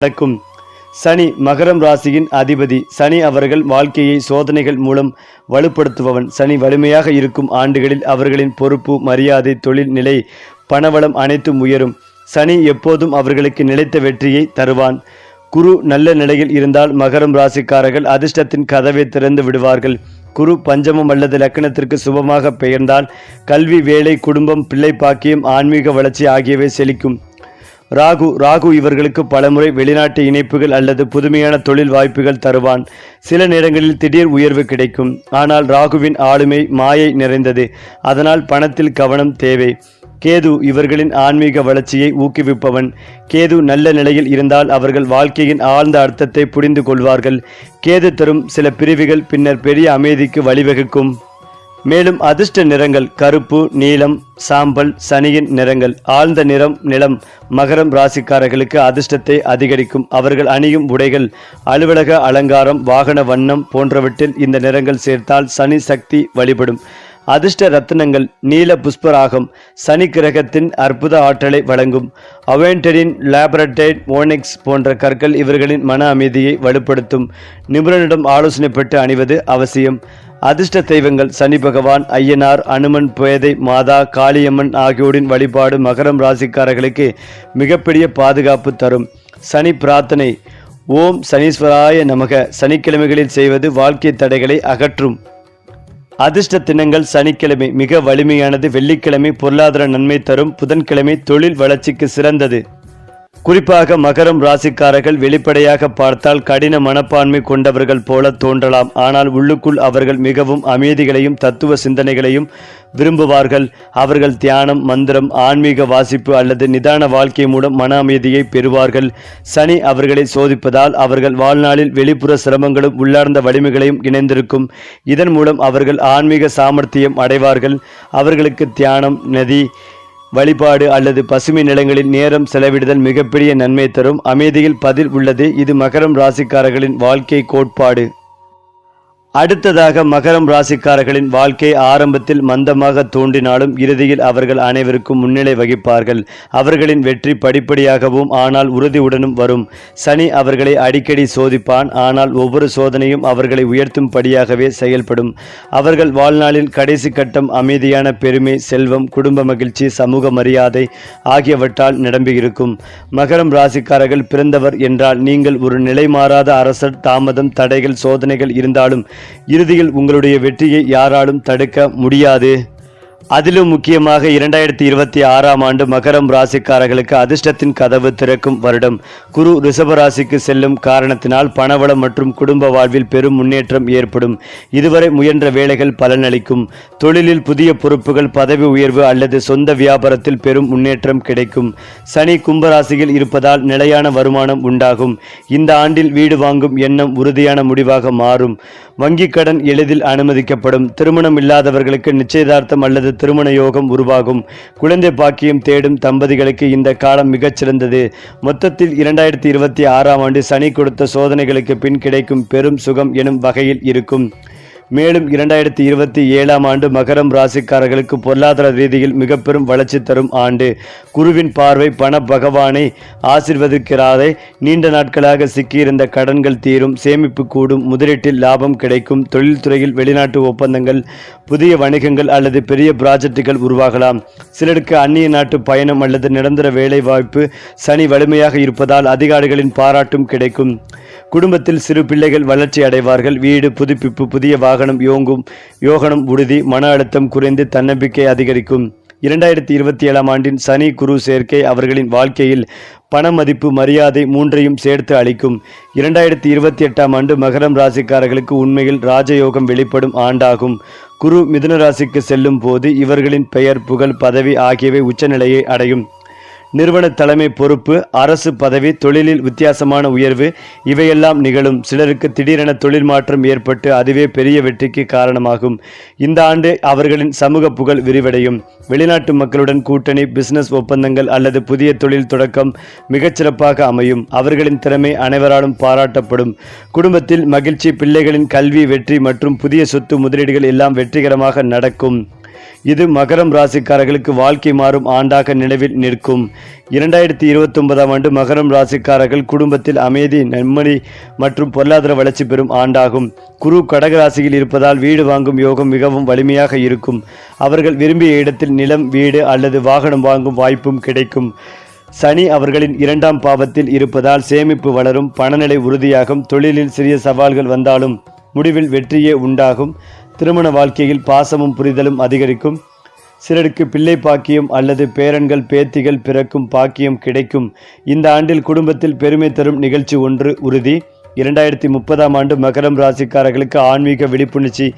நடக்கும். சனி மகரம் ராசியின் அதிபதி. சனி அவர்கள் வாழ்க்கையை சோதனைகள் மூலம் வலுப்படுத்துபவன். சனி வலிமையாக இருக்கும் ஆண்டுகளில் அவர்களின் பொறுப்பு, மரியாதை, தொழில் நிலை, பணவளம் அனைத்தும் உயரும். சனி எப்போதும் அவர்களுக்கு நிலைத்த வெற்றியை தருவான். குரு நல்ல நிலையில் இருந்தால் மகரம் ராசிக்காரர்கள் அதிர்ஷ்டத்தின் கதவை திறந்து விடுவார்கள். குரு பஞ்சமம் அல்லது லக்னத்திற்கு சுபமாக பெயர்ந்தால் கல்வி, வேலை, குடும்பம், பிள்ளை பாக்கியம், ஆன்மீக வளர்ச்சி ஆகியவை செழிக்கும். ராகு இவர்களுக்கு பலமுறை வெளிநாட்டு இணைப்புகள் அல்லது புதுமையான தொழில் வாய்ப்புகள் தருவான். சில நேரங்களில் திடீர் உயர்வு கிடைக்கும். ஆனால் ராகுவின் ஆளுமை மாயை நிறைந்தது. அதனால் பணத்தில் கவனம் தேவை. கேது இவர்களின் ஆன்மீக வளர்ச்சியை ஊக்குவிப்பவன். கேது நல்ல நிலையில் இருந்தால் அவர்கள் வாழ்க்கையின் ஆழ்ந்த அர்த்தத்தை புரிந்து கொள்வார்கள். கேது தரும் சில பிரிவுகள் பின்னர் பெரிய அமைதிக்கு வழிவகுக்கும். மேலும் அதிர்ஷ்ட நிறங்கள் கருப்பு, நீலம், சாம்பல். சனியின் நிறங்கள் ஆழ்ந்த நிறம் நிலம் மகரம் ராசிக்காரர்களுக்கு அதிர்ஷ்டத்தை அதிகரிக்கும். அவர்கள் அணியும் உடைகள், அலுவலக அலங்காரம், வாகன வண்ணம் போன்றவற்றில் இந்த நிறங்கள் சேர்த்தால் சனி சக்தி வழிபடும். அதிர்ஷ்ட ரத்தினங்கள் நீல புஷ்பராகம் சனி கிரகத்தின் அற்புத ஆற்றலை வழங்கும். அவென்டரின், லேபரடைட், ஓனிக்ஸ் போன்ற கற்கள் இவர்களின் மன அமைதியை வலுப்படுத்தும். நிபுணரிடம் ஆலோசனை பெற்று அணிவது அவசியம். அதிர்ஷ்ட தெய்வங்கள் சனி பகவான், ஐயனார், அனுமன், பேதை மாதா, காளியம்மன் ஆகியோரின் வழிபாடு மகரம் ராசிக்காரர்களுக்கு மிகப்பெரிய பாதுகாப்பு தரும். சனி பிரார்த்தனை. ஓம் சனீஸ்வராய நமக. சனிக்கிழமைகளில் செய்வது வாழ்க்கை தடைகளை அகற்றும். அதிர்ஷ்ட தினங்கள் சனிக்கிழமை மிக வலிமையானது. வெள்ளிக்கிழமை பொருளாதார நன்மை தரும். புதன்கிழமை தொழில் வளர்ச்சிக்கு சிறந்தது. குறிப்பாக மகரம் ராசிக்காரர்கள் வெளிப்படையாக பார்த்தால் கடின மனப்பான்மை கொண்டவர்கள் போல தோன்றலாம். ஆனால் உள்ளுக்குள் அவர்கள் மிகவும் அமைதிகளையும் தத்துவ சிந்தனைகளையும் விரும்புவார்கள். அவர்கள் தியானம், மந்திரம், ஆன்மீக வாசிப்பு அல்லது நிதான வாழ்க்கை மூலம் மன அமைதியை பெறுவார்கள். சனி அவர்களை சோதிப்பதால் அவர்கள் வாழ்நாளில் வெளிப்புற சிரமங்களும் உள்ளார்ந்த வலிமைகளையும் இணைந்திருக்கும். இதன் மூலம் அவர்கள் ஆன்மீக சாமர்த்தியம் அடைவார்கள். அவர்களுக்கு தியானம், நதி வழிபாடு அல்லது பசுமை நிலங்களில் நேரம் செலவிடுதல் மிகப்பெரிய நன்மை தரும். அமைதியில் பதில் உள்ளது. இது மகரம் ராசிக்காரர்களின் வாழ்க்கை கோட்பாடு. அடுத்ததாக மகரம் ராசிக்காரர்களின் வாழ்க்கை ஆரம்பத்தில் மந்தமாக தோன்றினாலும் இறுதியில் அவர்கள் அனைவருக்கும் முன்னிலை வகிப்பார்கள். அவர்களின் வெற்றி படிப்படியாகவும் ஆனால் உறுதியுடனும் வரும். சனி அவர்களை அடிக்கடி சோதிப்பான். ஆனால் ஒவ்வொரு சோதனையும் அவர்களை உயர்த்தும்படியாகவே செயல்படும். அவர்கள் வாழ்நாளில் கடைசி கட்டம் அமைதியான பெருமை, செல்வம், குடும்ப மகிழ்ச்சி, சமூக மரியாதை ஆகியவற்றால் நிரம்பியிருக்கும். மகரம் ராசிக்காரர்கள் பிறந்தவர் என்றால் நீங்கள் ஒரு நிலை மாறாத அரசர். தாமதம், தடைகள், சோதனைகள் இருந்தாலும் இறுதியில் உங்களுடைய வெற்றியை யாராலும் தடுக்க முடியாது. அதிலும் முக்கியமாக 2026ஆம் ஆண்டு மகரம் ராசிக்காரர்களுக்கு அதிர்ஷ்டத்தின் கதவு திறக்கும் வருடம். குரு ரிஷப ராசிக்கு செல்லும் காரணத்தினால் பணவளம் மற்றும் குடும்ப வாழ்வில் பெரும் முன்னேற்றம் ஏற்படும். இதுவரை முயன்ற வேலைகள் பலனளிக்கும். தொழிலில் புதிய பொறுப்புகள், பதவி உயர்வு அல்லது சொந்த வியாபாரத்தில் பெரும் முன்னேற்றம் கிடைக்கும். சனி கும்பராசியில் இருப்பதால் நிலையான வருமானம் உண்டாகும். இந்த ஆண்டில் வீடு வாங்கும் எண்ணம் உறுதியான முடிவாக மாறும். வங்கிக் கடன் எளிதில் அனுமதிக்கப்படும். திருமணம் இல்லாதவர்களுக்கு நிச்சயதார்த்தம் அல்லது திருமண யோகம் உருவாகும். குழந்தை பாக்கியம் தேடும் தம்பதிகளுக்கு இந்த காலம் மிகச்சிறந்தது. மொத்தத்தில் 2026ஆம் ஆண்டு சனி கொடுத்த சோதனைகளுக்கு பின் கிடைக்கும் பெரும் சுகம் எனும் வகையில் இருக்கும். மேலும் 2027ஆம் ஆண்டு மகரம் ராசிக்காரர்களுக்கு பொருளாதார ரீதியில் மிக பெரும் வளர்ச்சி தரும் ஆண்டு. குருவின் பார்வை பண பகவானை ஆசீர்வதிக்கிறாரே. நீண்ட நாட்களாக சிக்கியிருந்த கடன்கள் தீரும். சேமிப்பு கூடும். முதலீட்டில் லாபம் கிடைக்கும். தொழில்துறையில் வெளிநாட்டு ஒப்பந்தங்கள், புதிய வணிகங்கள் அல்லது பெரிய ப்ராஜெக்டுகள் உருவாகலாம். சிலருக்கு அந்நிய நாட்டு பயணம் அல்லது நிரந்தர வேலை வாய்ப்பு. சனி வலிமையாக இருப்பதால் அதிகாரிகளின் பாராட்டும் கிடைக்கும். குடும்பத்தில் சிறு பிள்ளைகள் வளர்ச்சி அடைவார்கள். வீடு புதுப்பிப்பு, புதிய வாகனம் யோகனம் உறுதி. மன அழுத்தம் குறைந்து தன்னம்பிக்கை அதிகரிக்கும். 2027ஆம் ஆண்டின் சனி குரு சேர்க்கை அவர்களின் வாழ்க்கையில் பண மதிப்பு, மரியாதை மூன்றையும் சேர்த்து அளிக்கும். 2028ஆம் ஆண்டு மகரம் ராசிக்காரர்களுக்கு உண்மையில் ராஜயோகம் வெளிப்படும் ஆண்டாகும். குரு மிதுன ராசிக்கு செல்லும் போது இவர்களின் பெயர், புகழ், பதவி ஆகியவை உச்சநிலையை அடையும். நிறுவன தலைமை பொறுப்பு, அரசு பதவி, தொழிலில் வித்தியாசமான உயர்வு இவையெல்லாம் நிகழும். சிலருக்கு திடீரென தொழில் மாற்றம் ஏற்பட்டு அதுவே பெரிய வெற்றிக்கு காரணமாகும். இந்த ஆண்டு அவர்களின் சமூக புகழ் விரிவடையும். வெளிநாட்டு மக்களுடன் கூட்டணி, பிசினஸ் ஒப்பந்தங்கள் அல்லது புதிய தொழில் தொடக்கம் மிகச்சிறப்பாக அமையும். அவர்களின் திறமை அனைவராலும் பாராட்டப்படும். குடும்பத்தில் மகிழ்ச்சி, பிள்ளைகளின் கல்வி, வெற்றி மற்றும் புதிய சொத்து முதலீடுகள் எல்லாம் வெற்றிகரமாக நடக்கும். இது மகரம் ராசிக்காரர்களுக்கு வாழ்க்கை மாறும் ஆண்டாக நினைவில் நிற்கும். 2029ஆம் ஆண்டு மகரம் ராசிக்காரர்கள் குடும்பத்தில் அமைதி, நிம்மதி மற்றும் பொருளாதார வளர்ச்சி பெறும் ஆண்டாகும். குரு கடக ராசியில் இருப்பதால் வீடு வாங்கும் யோகம் மிகவும் வலிமையாக இருக்கும். அவர்கள் விரும்பிய இடத்தில் நிலம், வீடு அல்லது வாகனம் வாங்கும் வாய்ப்பும் கிடைக்கும். சனி அவர்களின் 2ஆம் பாவத்தில் இருப்பதால் சேமிப்பு வளரும், பணநிலை உறுதியாகும். தொழிலில் சிறிய சவால்கள் வந்தாலும் முடிவில் வெற்றியே உண்டாகும். திருமண வாழ்க்கையில் பாசமும் புரிதலும் அதிகரிக்கும். சிலருக்கு பிள்ளை பாக்கியம் அல்லது பேரன்கள் பேத்திகள் பிறக்கும் பாக்கியம் கிடைக்கும். இந்த ஆண்டில் குடும்பத்தில் பெருமை தரும் நிகழ்ச்சி ஒன்று உறுதி. 2030ஆம் ஆண்டு மகரம் ராசிக்காரர்களுக்கு ஆன்மீக விழிப்புணர்ச்சி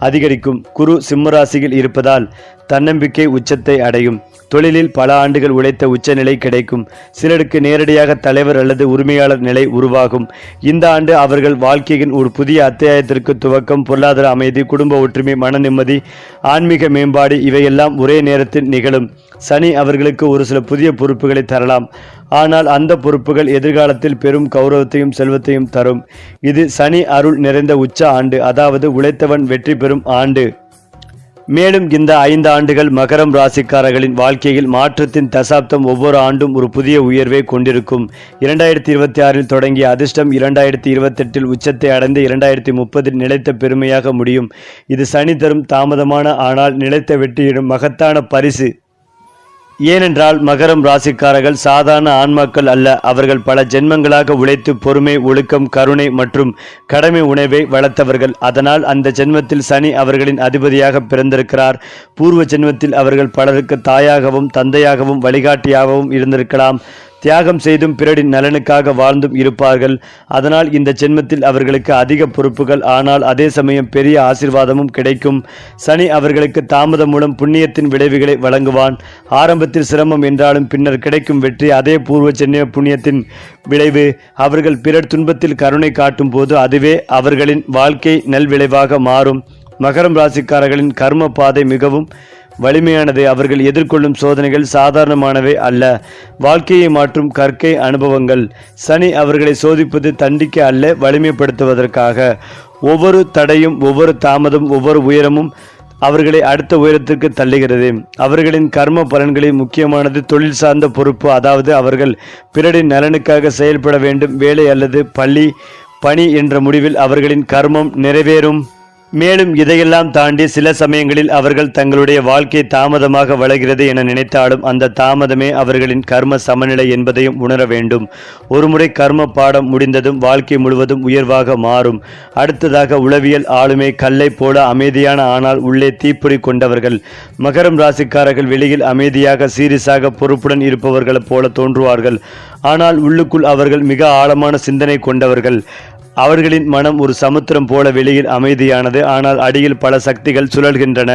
அதிகரிக்கும். குரு சிம்ம ராசியில் இருப்பதால் தன்னம்பிக்கை உச்சத்தை அடையும். தொழிலில் பல ஆண்டுகள் உழைத்த உச்சநிலை கிடைக்கும். சிலருக்கு நேரடியாக தலைவர் அல்லது உரிமையாளர் நிலை உருவாகும். இந்த ஆண்டு அவர்கள் வாழ்க்கையின் ஒரு புதிய அத்தியாயத்திற்கு துவக்கம். பொருளாதார அமைதி, குடும்ப ஒற்றுமை, மன நிம்மதி, ஆன்மீக மேம்பாடு இவையெல்லாம் ஒரே நேரத்தில் நிகழும். சனி அவர்களுக்கு ஒரு சில புதிய பொறுப்புகளை தரலாம். ஆனால் அந்த பொறுப்புகள் எதிர்காலத்தில் பெரும் கௌரவத்தையும் செல்வத்தையும் தரும். இது சனி அருள் நிறைந்த உச்ச ஆண்டு, அதாவது உழைத்தவன் வெற்றி பெறும் ஆண்டு. மேலும் இந்த 5 ஆண்டுகள் மகரம் ராசிக்காரர்களின் வாழ்க்கையில் மாற்றத்தின் தசாப்தம். ஒவ்வொரு ஆண்டும் ஒரு புதிய உயர்வை கொண்டிருக்கும். 2026இல் தொடங்கிய அதிர்ஷ்டம் 2028இல் உச்சத்தை அடைந்து 2030இல் நிலைத்த பெருமையாக முடியும். இது சனி தரும் தாமதமான ஆனால் நிலைத்த வெற்றியிடும் மகத்தான பரிசு. ஏனென்றால் மகரம் ராசிக்காரர்கள் சாதாரண ஆன்மாக்கள் அல்ல. அவர்கள் பல ஜென்மங்களாக உழைத்து பொறுமை, ஒழுக்கம், கருணை மற்றும் கடமை உணர்வை வளர்த்தவர்கள். அதனால் அந்த ஜென்மத்தில் சனி அவர்களின் அதிபதியாக பிறந்திருக்கிறார். பூர்வ ஜென்மத்தில் அவர்கள் பலருக்கு தாயாகவும் தந்தையாகவும் வழிகாட்டியாகவும் இருந்திருக்கலாம். தியாகம் செய்தும் பிறரின் நலனுக்காக வாழ்ந்தும் இருப்பார்கள். அதனால் இந்த ஜென்மத்தில் அவர்களுக்கு அதிக பொறுப்புகள், ஆனால் அதே சமயம் பெரிய ஆசீர்வாதமும் கிடைக்கும். சனி அவர்களுக்கு தாமதம் மூலம் புண்ணியத்தின் விளைவுகளை வழங்குவான். ஆரம்பத்தில் சிரமம் என்றாலும் பின்னர் கிடைக்கும் வெற்றி அதே பூர்வ ஜென்ம புண்ணியத்தின் விளைவு. அவர்கள் பிறர் துன்பத்தில் கருணை காட்டும் போது அதுவே அவர்களின் வாழ்க்கை நல்விளைவாக மாறும். மகரம் ராசிக்காரர்களின் கர்ம பாதை மிகவும் வலிமையானது. அவர்கள் எதிர்கொள்ளும் சோதனைகள் சாதாரணமானவை அல்ல. வாழ்க்கையை மாற்றும் கற்கை அனுபவங்கள். சனி அவர்களை சோதிப்பது தண்டிக்க அல்ல, வலிமைப்படுத்துவதற்காக. ஒவ்வொரு தடையும், ஒவ்வொரு தாமதம், ஒவ்வொரு உயரமும் அவர்களை அடுத்த உயரத்திற்கு தள்ளுகிறது. அவர்களின் கர்ம பலன்களில் முக்கியமானது தொழில் சார்ந்த பொறுப்பு, அதாவது அவர்கள் பிறரின் நலனுக்காக செயல்பட வேண்டும். வேலை அல்லது பணி என்ற முடிவில் அவர்களின் கர்மம் நிறைவேறும். மேலும் இதையெல்லாம் தாண்டி சில சமயங்களில் அவர்கள் தங்களுடைய வாழ்க்கை தாமதமாக வளர்கிறது என நினைத்தாலும் அந்த தாமதமே அவர்களின் கர்ம சமநிலை என்பதையும் உணர வேண்டும். ஒருமுறை கர்ம பாடம் முடிந்ததும் வாழ்க்கை முழுவதும் உயர்வாக மாறும். அடுத்ததாக உளவியல் ஆளுமை. கல்லை போல அமைதியான ஆனால் உள்ளே தீப்பொறி கொண்டவர்கள். மகரம் ராசிக்காரர்கள் வெளியில் அமைதியாக சீரியஸாக பொறுப்புடன் இருப்பவர்களைப் போல தோன்றுவார்கள். ஆனால் உள்ளுக்குள் அவர்கள் மிக ஆழமான சிந்தனை கொண்டவர்கள். அவர்களின் மனம் ஒரு சமுத்திரம் போல வெளியில் அமைதியானது, ஆனால் அடியில் பல சக்திகள் சுழல்கின்றன.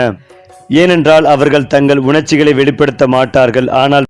ஏனென்றால் அவர்கள் தங்கள் உணர்ச்சிகளை வெளிப்படுத்த மாட்டார்கள், ஆனால்